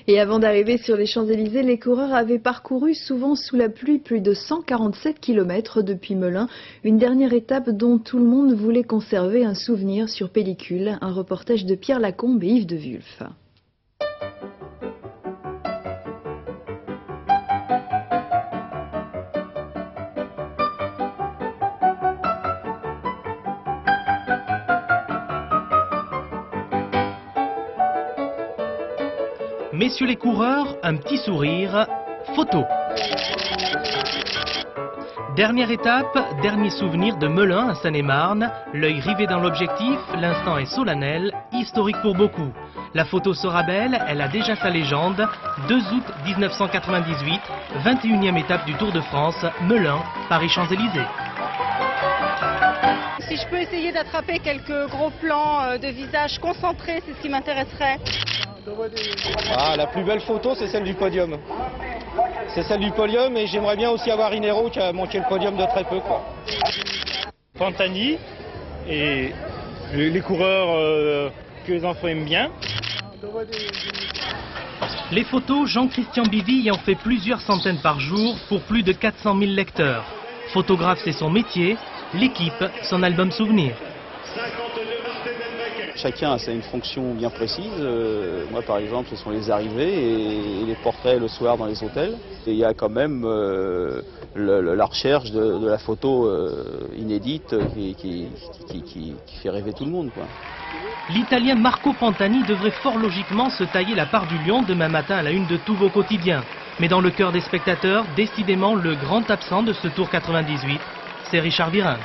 Et avant d'arriver sur les Champs-Élysées, les coureurs avaient parcouru, souvent sous la pluie, plus de 147 km depuis Melun. Une dernière étape dont tout le monde voulait conserver un souvenir sur pellicule. Un reportage de Pierre Lacombe et Yves de Wulf. Messieurs les coureurs, un petit sourire, photo. Dernière étape, dernier souvenir de Melun à Seine-et-Marne. L'œil rivé dans l'objectif, l'instant est solennel, historique pour beaucoup. La photo sera belle, elle a déjà sa légende. 2 août 1998, 21e étape du Tour de France, Melun, Paris-Champs-Élysées. Si je peux essayer d'attraper quelques gros plans de visage concentrés, c'est ce qui m'intéresserait. Ah, la plus belle photo, c'est celle du podium. C'est celle du podium et j'aimerais bien aussi avoir Inero qui a manqué le podium de très peu, quoi. Pantani et les coureurs que les enfants aiment bien. Les photos, Jean-Christian Bivy en fait plusieurs centaines par jour pour plus de 400 000 lecteurs. Photographe, c'est son métier, l'équipe, son album souvenir. Chacun a une fonction bien précise. Moi, par exemple, ce sont les arrivées et les portraits le soir dans les hôtels. Et il y a quand même la recherche de la photo inédite qui fait rêver tout le monde, quoi. L'Italien Marco Pantani devrait fort logiquement se tailler la part du lion demain matin à la une de tous vos quotidiens. Mais dans le cœur des spectateurs, décidément le grand absent de ce Tour 98, c'est Richard Virenque.